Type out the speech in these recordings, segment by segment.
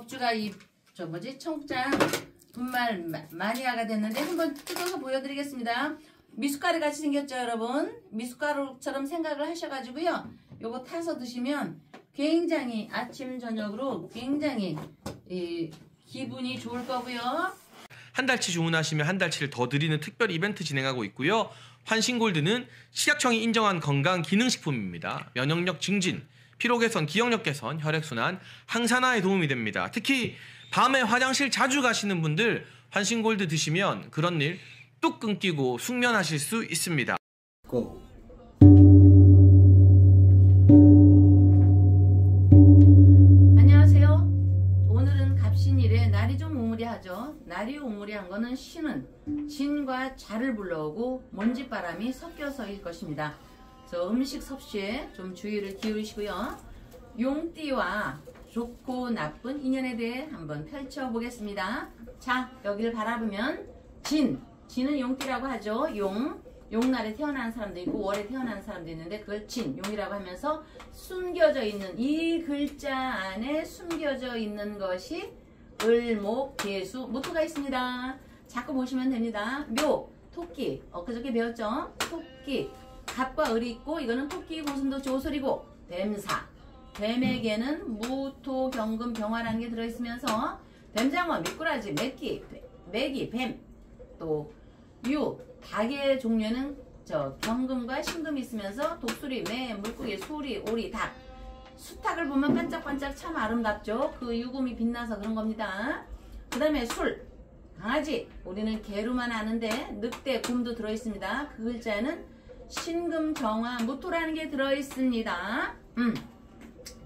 덕주가 청국장 분말 마니아가 됐는데 한번 뜯어서 보여드리겠습니다. 미숫가루 같이 생겼죠, 여러분? 미숫가루처럼 생각을 하셔가지고요. 요거 타서 드시면 굉장히 아침 저녁으로 굉장히 기분이 좋을 거고요. 한 달치 주문하시면 한 달치를 더 드리는 특별 이벤트 진행하고 있고요. 환신골드는 식약청이 인정한 건강 기능식품입니다. 면역력 증진, 피로 개선, 기억력 개선, 혈액순환, 항산화에 도움이 됩니다. 특히 밤에 화장실 자주 가시는 분들 환신골드 드시면 그런 일 뚝 끊기고 숙면하실 수 있습니다. 고. 안녕하세요. 오늘은 갑신일에 날이 좀 우무리하죠. 날이 우무리한 거는 신은 진과 자를 불러오고 먼지바람이 섞여서일 것입니다. 저 음식 섭취에 좀 주의를 기울이시고요. 용띠와 좋고 나쁜 인연에 대해 한번 펼쳐보겠습니다. 자, 여기를 바라보면 진은 용띠라고 하죠. 용날에 태어난 사람도 있고 월에 태어난 사람도 있는데 그걸 용이라고 하면서 숨겨져 있는 이 글자 안에 숨겨져 있는 것이 을목 개수 모토가 있습니다. 자꾸 보시면 됩니다. 묘 토끼 엊그저께 배웠죠. 토끼 갑과 을이 있고 이거는 토끼 고슴도 조술이고 뱀사 뱀에게는 무토 경금 병화라는 게 들어있으면서 뱀장어 미꾸라지 메기 뱀 또 유 닭의 종류는 경금과 신금이 있으면서 독수리 매 물고기 소리 오리 닭 수탉을 보면 반짝반짝 참 아름답죠. 그 유금이 빛나서 그런 겁니다. 그 다음에 술 강아지 우리는 개로만 아는데 늑대 곰도 들어있습니다. 그 글자에는 신금 정화 무토라는 게 들어있습니다.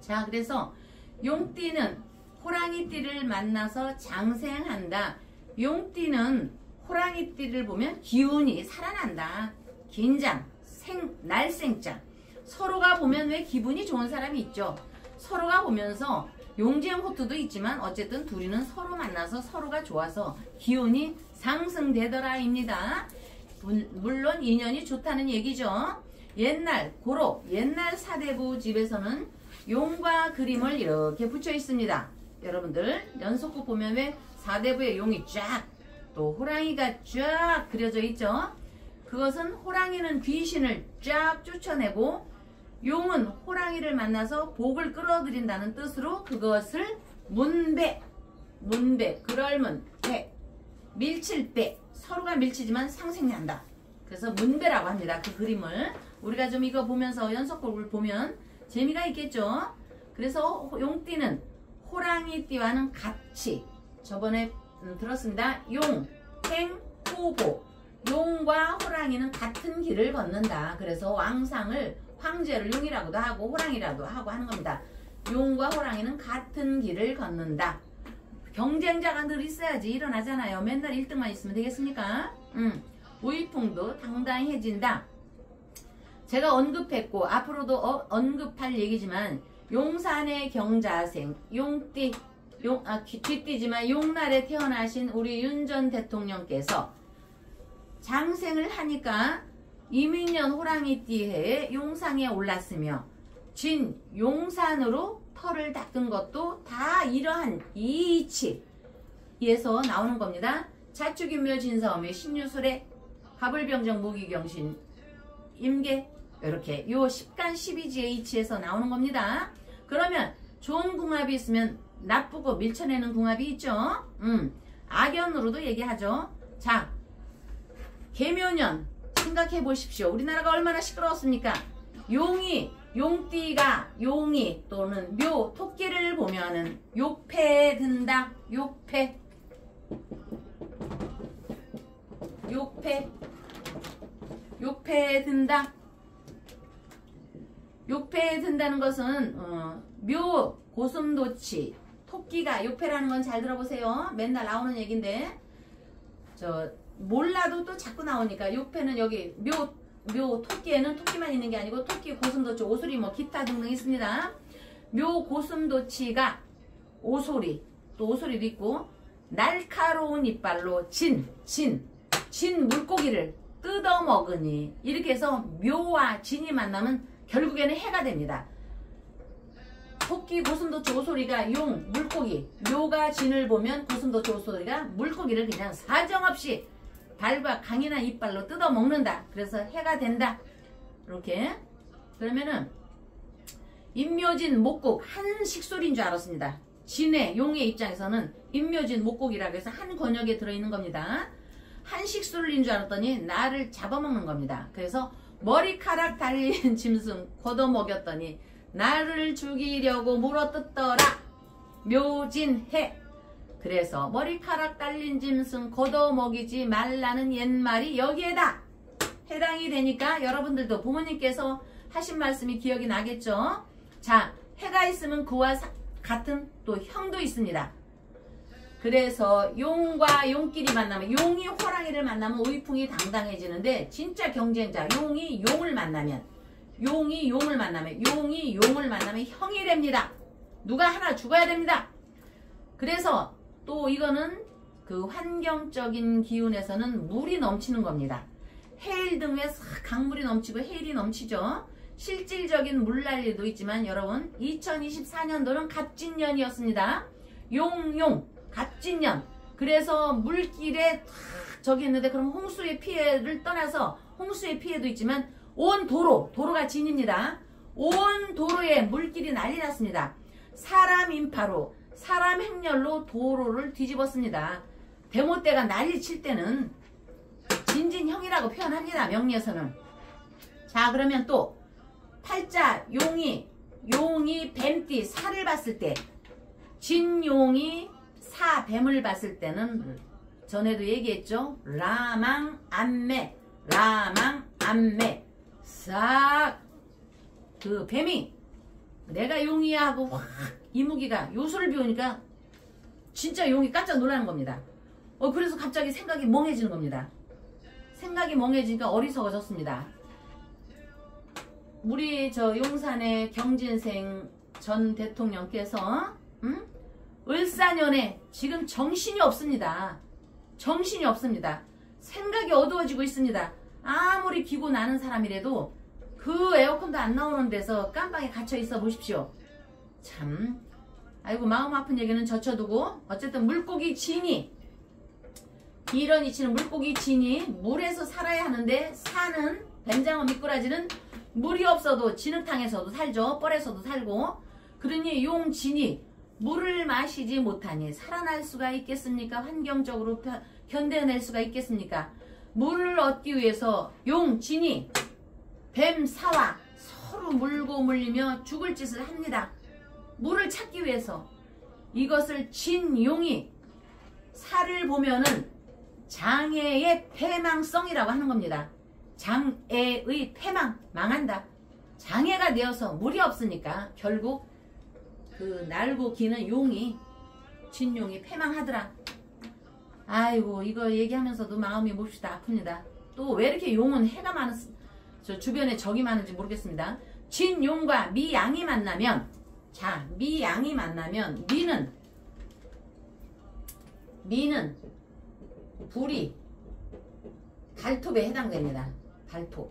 자, 그래서 용띠는 호랑이띠를 만나서 장생한다. 용띠는 호랑이띠를 보면 기운이 살아난다. 긴장, 날생장. 서로가 보면 왜 기분이 좋은 사람이 있죠. 서로가 보면서 용쟁호투도 있지만 어쨌든 둘이는 서로 만나서 서로가 좋아서 기운이 상승되더라입니다. 물론 인연이 좋다는 얘기죠. 옛날 사대부 집에서는 용과 그림을 이렇게 붙여 있습니다. 여러분들 연속극 보면 왜 사대부에 용이 쫙 또 호랑이가 쫙 그려져 있죠. 그것은 호랑이는 귀신을 쫙 쫓아내고 용은 호랑이를 만나서 복을 끌어들인다는 뜻으로 그것을 문배 그럴문 배 밀칠배 서로가 밀치지만 상생한다. 그래서 문배라고 합니다. 그 그림을 우리가 좀 이거 보면서 연속극을 보면 재미가 있겠죠. 그래서 용띠는 호랑이띠와는 같이 저번에 들었습니다. 용, 행, 호보 용과 호랑이는 같은 길을 걷는다. 그래서 왕상을 황제를 용이라고도 하고 호랑이라고 하고 하는 겁니다. 용과 호랑이는 같은 길을 걷는다. 경쟁자가 늘 있어야지 일어나잖아요. 맨날 1등만 있으면 되겠습니까? 우이풍도 당당해진다. 제가 언급했고 앞으로도 언급할 얘기지만 용산의 경자생 용띠 쥐띠지만 용날에 태어나신 우리 윤 전 대통령께서 장생을 하니까 이민년 호랑이띠해에 용상에 올랐으며 진 용산으로 털을 닦은 것도 다 이러한 이치에서 나오는 겁니다. 자축인묘 진사오미 신유술에 화불병정 무기경신 임계 이렇게 요 10간 12지의 이치에서 나오는 겁니다. 그러면 좋은 궁합이 있으면 나쁘고 밀쳐내는 궁합이 있죠. 악연으로도 얘기하죠. 자, 개묘년 생각해 보십시오. 우리나라가 얼마나 시끄러웠습니까? 용띠가 용이 또는 묘 토끼를 보면은 욕패에 든다. 욕패에 든다. 욕패에 든다는 것은 묘 고슴도치 토끼가 욕패라는 건 잘 들어보세요. 맨날 나오는 얘기인데 몰라도 또 자꾸 나오니까 욕패는 여기 묘 토끼에는 토끼만 있는 게 아니고 토끼 고슴도치 오소리 뭐 기타 등등 있습니다. 묘 고슴도치가 오소리 또 오소리도 있고 날카로운 이빨로 진 물고기를 뜯어먹으니 이렇게 해서 묘와 진이 만나면 결국에는 해가 됩니다. 토끼 고슴도치 오소리가 용 물고기, 묘가 진을 보면 고슴도치 오소리가 물고기를 그냥 사정없이 발과 강인한 이빨로 뜯어 먹는다. 그래서 해가 된다. 이렇게. 그러면은 임묘진 목곡 한 식솔인 줄 알았습니다. 진의 용의 입장에서는 임묘진 목곡이라고 해서 한 권역에 들어있는 겁니다. 한 식솔인 줄 알았더니 나를 잡아먹는 겁니다. 그래서 머리카락 달린 짐승 걷어먹였더니 나를 죽이려고 물어뜯더라. 묘진해. 그래서 머리카락 달린 짐승 걷어먹이지 말라는 옛말이 여기에다 해당이 되니까 여러분들도 부모님께서 하신 말씀이 기억이 나겠죠. 자, 해가 있으면 그와 같은 또 형도 있습니다. 그래서 용과 용끼리 만나면, 용이 호랑이를 만나면 우이풍이 당당해지는데, 진짜 경쟁자 용이 용을 만나면 형이 됩니다. 누가 하나 죽어야 됩니다. 그래서 또 이거는 그 환경적인 기운에서는 물이 넘치는 겁니다. 해일 등에 강물이 넘치고 해일이 넘치죠. 실질적인 물난리도 있지만 여러분 2024년도는 갑진년이었습니다. 용용 갑진년. 그래서 물길에 저기 있는데, 그럼 홍수의 피해를 떠나서 홍수의 피해도 있지만 온 도로가 진입니다. 온 도로에 물길이 난리 났습니다. 사람 인파로, 사람 행렬로 도로를 뒤집었습니다. 대모대가 난리 칠 때는 진진형이라고 표현합니다. 명리에서는. 자, 그러면 또 팔자 용이 뱀띠 사를 봤을 때, 진용이 사 뱀을 봤을 때는 전에도 얘기했죠. 라망안매 싹 그 뱀이 내가 용이야 하고 확 이무기가 요술을 비우니까 진짜 용이 깜짝 놀라는 겁니다. 그래서 갑자기 생각이 멍해지는 겁니다. 생각이 멍해지니까 어리석어졌습니다. 우리 저 용산의 경진생 전 대통령께서 을사년에 지금 정신이 없습니다. 정신이 없습니다. 생각이 어두워지고 있습니다. 아무리 기고 나는 사람이라도 그 에어컨도 안 나오는 데서 깜방에 갇혀 있어 보십시오. 참, 아이고 마음 아픈 얘기는 젖혀두고, 어쨌든 물고기 진이, 이런이 치는 물고기 진이 물에서 살아야 하는데, 사는 뱀장어 미꾸라지는 물이 없어도 진흙탕에서도 살죠. 뻘에서도 살고. 그러니 용 진이 물을 마시지 못하니 살아날 수가 있겠습니까? 환경적으로 견뎌낼 수가 있겠습니까? 물을 얻기 위해서 용 진이 뱀 사와 서로 물고 물리며 죽을 짓을 합니다. 물을 찾기 위해서. 이것을 진용이 사를 보면은 장애의 패망성이라고 하는 겁니다. 장애의 패망, 망한다. 장애가 되어서 물이 없으니까 결국 그 날고 기는 용이, 진용이 패망하더라. 아이고, 이거 얘기하면서도 마음이 몹시다 아픕니다. 또 왜 이렇게 용은 해가 많은, 저 주변에 적이 많은지 모르겠습니다. 진용과 미양이 만나면, 자, 미양이 만나면 미는 불이 발톱에 해당됩니다. 발톱.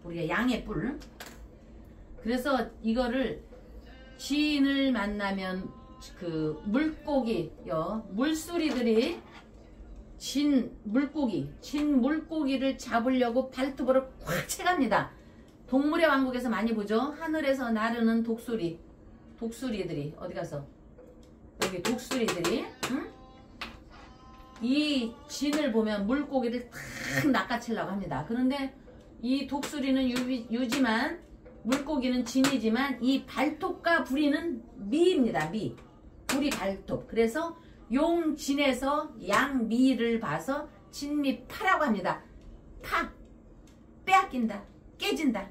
우리가 양의 뿔. 그래서 이거를 진을 만나면 그 물고기요, 물수리들이 진 물고기를 잡으려고 발톱으로 꽉 채갑니다. 동물의 왕국에서 많이 보죠. 하늘에서 나르는 독수리들이 어디 가서, 여기 독수리들이, 응? 이 진을 보면 물고기를 탁 낚아채려고 합니다. 그런데 이 독수리는 유지만, 물고기는 진이지만 이 발톱과 부리는 미입니다. 미. 부리 발톱. 그래서 용진에서 양미를 봐서 진미파라고 합니다. 파. 빼앗긴다. 깨진다.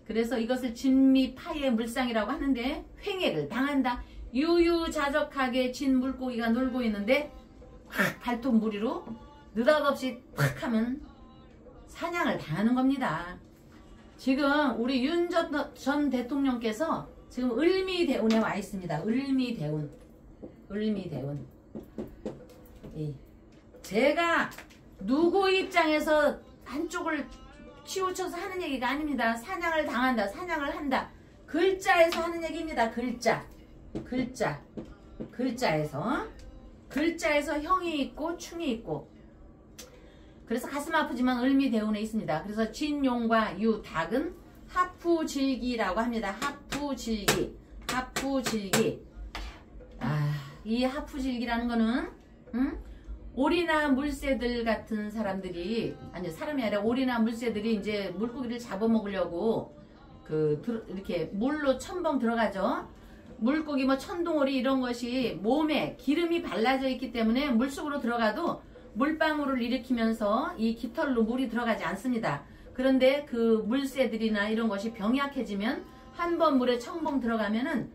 그래서 이것을 진미파의 물상이라고 하는데, 횡해를 당한다. 유유자적하게 진 물고기가 놀고 있는데 발톱 무리로 느닷없이 탁 하면 사냥을 당하는 겁니다. 지금 우리 윤 전 대통령께서 지금 을미대운에 와 있습니다. 을미대운. 제가 누구 입장에서 한쪽을 치우쳐서 하는 얘기가 아닙니다. 사냥을 당한다, 사냥을 한다. 글자에서 하는 얘기입니다. 글자에서 형이 있고 충이 있고. 그래서 가슴 아프지만 을미대운에 있습니다. 그래서 진용과 유닭은 하푸질기라고 합니다. 하푸질기. 이 하푸질기라는 거는 오리나 물새들 같은 사람들이, 아니 사람이 아니라 오리나 물새들이 이제 물고기를 잡아먹으려고 이렇게 물로 첨벙 들어가죠. 물고기 뭐 천둥오리 이런 것이 몸에 기름이 발라져 있기 때문에 물속으로 들어가도 물방울을 일으키면서 이 깃털로 물이 들어가지 않습니다. 그런데 그 물새들이나 이런 것이 병약해지면 한번 물에 첨벙 들어가면은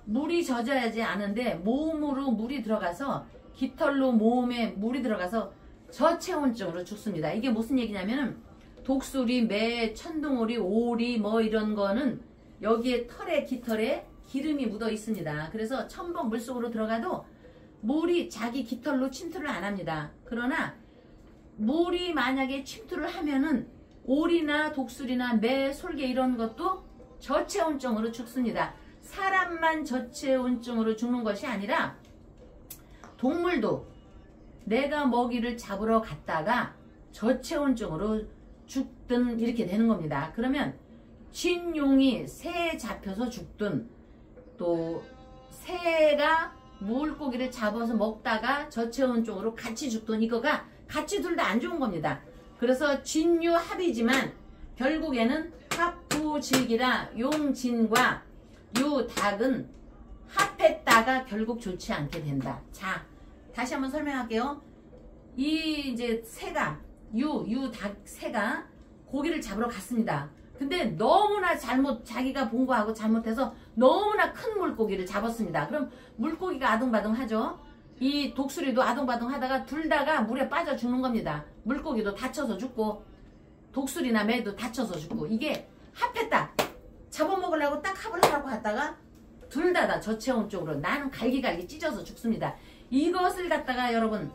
물이 젖어야지 않은데 몸으로 물이 들어가서 깃털로 몸에 물이 들어가서 저체온증으로 죽습니다. 이게 무슨 얘기냐면은 독수리, 매, 천둥오리, 오리 뭐 이런 거는 여기에 털에 깃털에 기름이 묻어 있습니다. 그래서 첨벙 물속으로 들어가도 물이 자기 깃털로 침투를 안 합니다. 그러나 물이 만약에 침투를 하면은 오리나 독수리나 매, 솔개 이런 것도 저체온증으로 죽습니다. 사람만 저체온증으로 죽는 것이 아니라 동물도 내가 먹이를 잡으러 갔다가 저체온증으로 죽든 이렇게 되는 겁니다. 그러면 진용이 새에 잡혀서 죽든 또 새가 물고기를 잡아서 먹다가 저체온증으로 같이 죽든 이거가 같이 둘 다 안 좋은 겁니다. 그래서 진유합이지만 결국에는 합부질기라 용진과 유닭은 합했다가 결국 좋지 않게 된다. 자, 다시 한번 설명할게요. 이 이제 새가 유닭 새가 고기를 잡으러 갔습니다. 근데 너무나 자기가 본 거하고 잘못해서 너무나 큰 물고기를 잡았습니다. 그럼 물고기가 아둥바둥 하죠. 이 독수리도 아둥바둥 하다가 둘 다가 물에 빠져 죽는 겁니다. 물고기도 다쳐서 죽고 독수리나 매도 다쳐서 죽고. 이게 합했다. 잡아먹으려고 딱 합을 하라고 하다가 둘 다 저체온증으로 나는 갈기갈기 찢어서 죽습니다. 이것을 갖다가 여러분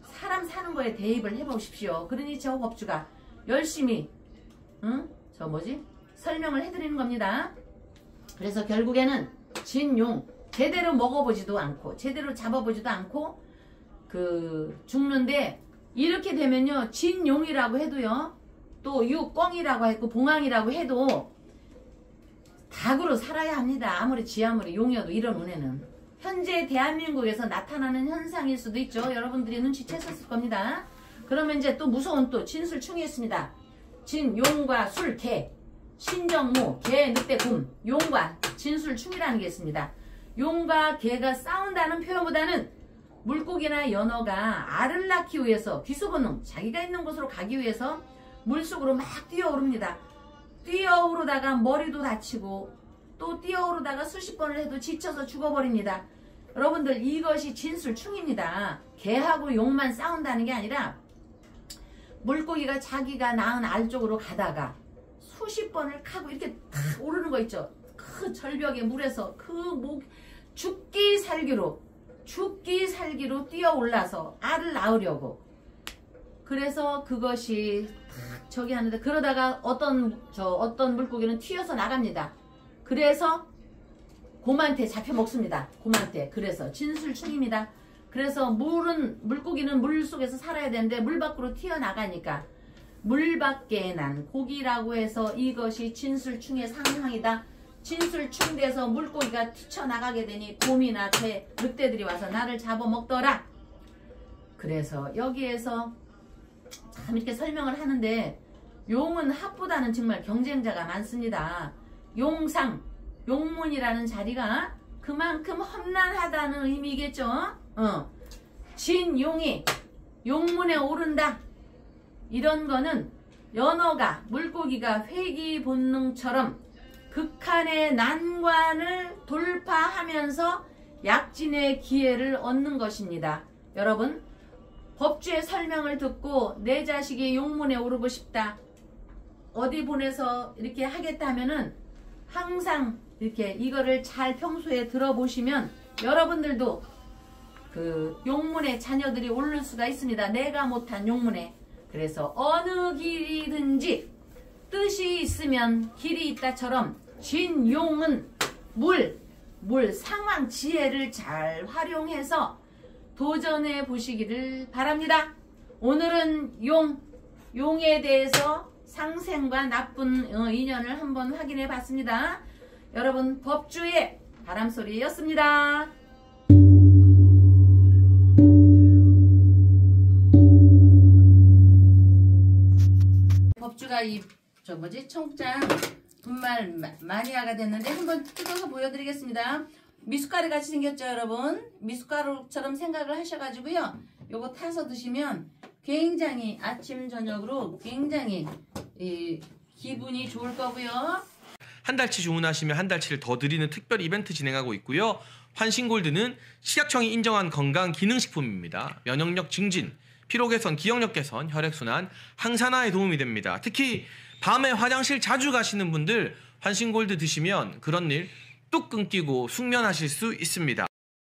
사람 사는 거에 대입을 해보십시오. 그러니 저 법주가 열심히 설명을 해드리는 겁니다. 그래서 결국에는 진용 제대로 먹어보지도 않고 제대로 잡아보지도 않고 죽는데, 이렇게 되면요 진용이라고 해도요 또 유꽁이라고 했고 봉황이라고 해도 닭으로 살아야 합니다. 아무리 용이어도 이런 운에는. 현재 대한민국에서 나타나는 현상일 수도 있죠. 여러분들이 눈치챘었을 겁니다. 그러면 이제 또 무서운 또 진술충이 있습니다. 진, 용과 술, 개, 신정무, 개, 늑대, 곰. 용과 진술충이라는 게 있습니다. 용과 개가 싸운다는 표현보다는 물고기나 연어가 알을 낳기 위해서 귀소본능, 자기가 있는 곳으로 가기 위해서 물속으로 막 뛰어오릅니다. 뛰어오르다가 머리도 다치고 또 뛰어오르다가 수십 번을 해도 지쳐서 죽어버립니다. 여러분들 이것이 진술충입니다. 개하고 용만 싸운다는 게 아니라 물고기가 자기가 낳은 알 쪽으로 가다가 수십 번을 카고 이렇게 탁 오르는 거 있죠. 그 절벽의 물에서 죽기 살기로 뛰어올라서 알을 낳으려고. 그래서 그것이 탁 저기 하는데, 그러다가 어떤 물고기는 튀어서 나갑니다. 그래서 곰한테 잡혀 먹습니다. 곰한테. 그래서 진술충입니다. 그래서 물고기는 물 속에서 살아야 되는데 물 밖으로 튀어나가니까 물 밖에 난 고기라고 해서 이것이 진술충의 상황이다. 진술충 돼서 물고기가 튀쳐나가게 되니 곰이나 개, 늑대들이 와서 나를 잡아먹더라. 그래서 여기에서 참 이렇게 설명을 하는데, 용은 합보다는 정말 경쟁자가 많습니다. 용문이라는 자리가 그만큼 험난하다는 의미겠죠. 진용이 용문에 오른다. 이런 거는 연어가 물고기가 회귀 본능처럼 극한의 난관을 돌파하면서 약진의 기회를 얻는 것입니다. 여러분, 법주의 설명을 듣고 내 자식이 용문에 오르고 싶다, 어디 보내서 이렇게 하겠다 하면은 항상 이렇게 이거를 잘 평소에 들어보시면 여러분들도 용문에 자녀들이 오를 수가 있습니다. 내가 못한 용문에. 그래서 어느 길이든지 뜻이 있으면 길이 있다처럼 진용은 물 상황 지혜를 잘 활용해서 도전해 보시기를 바랍니다. 오늘은 용에 대해서 상생과 나쁜 인연을 한번 확인해 봤습니다. 여러분, 법주의 바람소리였습니다. 법주가 청장 분말 마니아가 됐는데 한번 뜯어서 보여드리겠습니다. 미숫가루 같이 생겼죠, 여러분? 미숫가루처럼 생각을 하셔가지고요. 요거 타서 드시면 굉장히 아침 저녁으로 굉장히 기분이 좋을 거고요. 한 달치 주문하시면 한 달치를 더 드리는 특별 이벤트 진행하고 있고요. 환신골드는 식약청이 인정한 건강 기능식품입니다. 면역력 증진, 피로 개선, 기억력 개선, 혈액순환, 항산화에 도움이 됩니다. 특히 밤에 화장실 자주 가시는 분들 환신골드 드시면 그런 일 뚝 끊기고 숙면하실 수 있습니다.